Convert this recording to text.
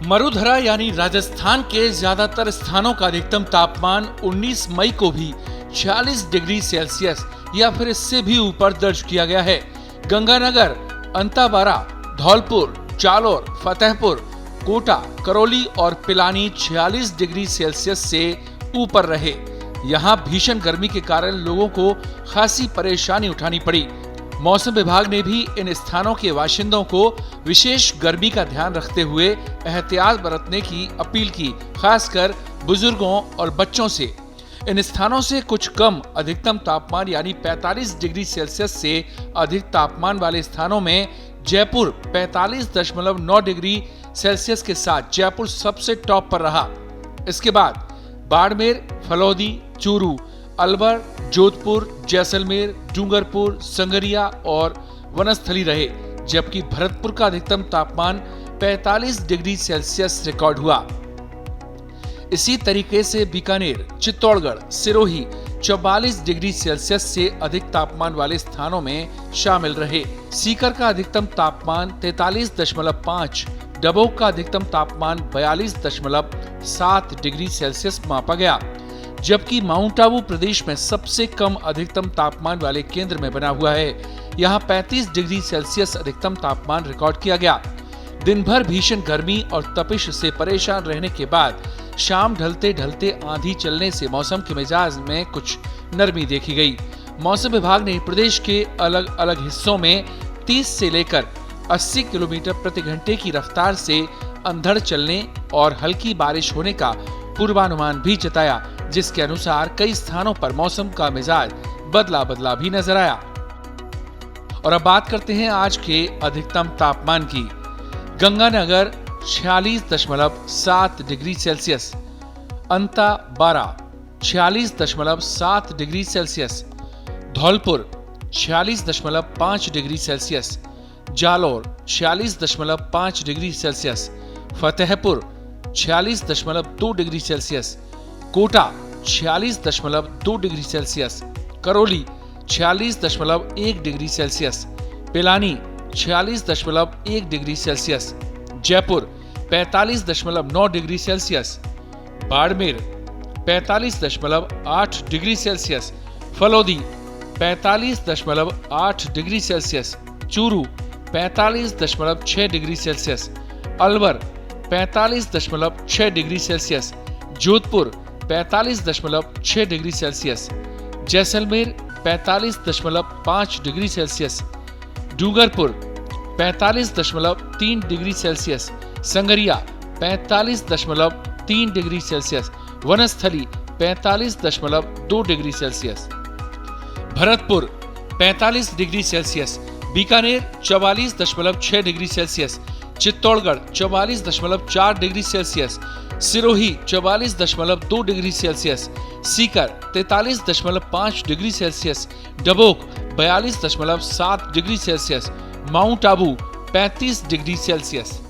मरुधरा यानी राजस्थान के ज्यादातर स्थानों का अधिकतम तापमान 19 मई को भी 46 डिग्री सेल्सियस या फिर इससे भी ऊपर दर्ज किया गया है। गंगानगर, अंताबारा, धौलपुर, जालोर, फतेहपुर, कोटा, करौली और पिलानी 46 डिग्री सेल्सियस से ऊपर रहे। यहाँ भीषण गर्मी के कारण लोगों को खासी परेशानी उठानी पड़ी। मौसम विभाग ने भी इन स्थानों के बाशिंदों को विशेष गर्मी का ध्यान रखते हुए एहतियात बरतने की अपील की, खासकर बुजुर्गों और बच्चों से। इन स्थानों से कुछ कम अधिकतम तापमान यानी 45 डिग्री सेल्सियस से अधिक तापमान वाले स्थानों में जयपुर 45.9 डिग्री सेल्सियस के साथ जयपुर सबसे टॉप पर रहा। इसके बाद बाड़मेर, फलौदी, चूरू, अलवर, जोधपुर, जैसलमेर, डूंगरपुर, संगरिया और वनस्थली रहे, जबकि भरतपुर का अधिकतम तापमान 45 डिग्री सेल्सियस रिकॉर्ड हुआ। इसी तरीके से बीकानेर, चित्तौड़गढ़, सिरोही 44 डिग्री सेल्सियस से अधिक तापमान वाले स्थानों में शामिल रहे। सीकर का अधिकतम तापमान 43.5, डबोक का अधिकतम तापमान 42.7 डिग्री सेल्सियस मापा गया, जबकि माउंट आबू प्रदेश में सबसे कम अधिकतम तापमान वाले केंद्र में बना हुआ है। यहाँ 35 डिग्री सेल्सियस अधिकतम तापमान रिकॉर्ड किया गया। दिन भर भीषण गर्मी और तपिश से परेशान रहने के बाद शाम ढलते ढलते आंधी चलने से मौसम के मिजाज में कुछ नरमी देखी गई। मौसम विभाग ने प्रदेश के अलग अलग हिस्सों में 30 से लेकर 80 किलोमीटर प्रति घंटे की रफ्तार से अंधड़ चलने और हल्की बारिश होने का पूर्वानुमान भी जताया, जिसके अनुसार कई स्थानों पर मौसम का मिजाज बदला बदला भी नजर आया। और अब बात करते हैं आज के अधिकतम तापमान की। गंगानगर 46.7 डिग्री सेल्सियस, अंताबारा 46.7 degree Celsius, Dholpur 46.5 degree Celsius, Jalore 46.5 degree Celsius, Fatehpur 46.2 degree Celsius, Kota 46.2 degree Celsius, Karauli 46.1 degree Celsius, Pilani 46.1 degree Celsius, Jaipur 45.9 degree Celsius, Barmer 45.8 degree Celsius, Phalodi 45.8 degree Celsius, Churu 45.6 degree Celsius, Alwar 45.6 degree Celsius, Jodhpur 45.6 degree Celsius, Jaisalmer 45.5 degree Celsius, Dungarpur 45.3 degree Celsius, Sangaria 45.3 degree Celsius, Vanasthali 45.2 degree Celsius, Bharatpur 45 degree Celsius, Bikaner 44.6 degree Celsius, Chittorgarh 44.4 degree Celsius, Sirohi 44.2 degree Celsius, Sikar 43.5 degree Celsius, Dabok 42.7 degree Celsius, Mount Abu 35 degree Celsius.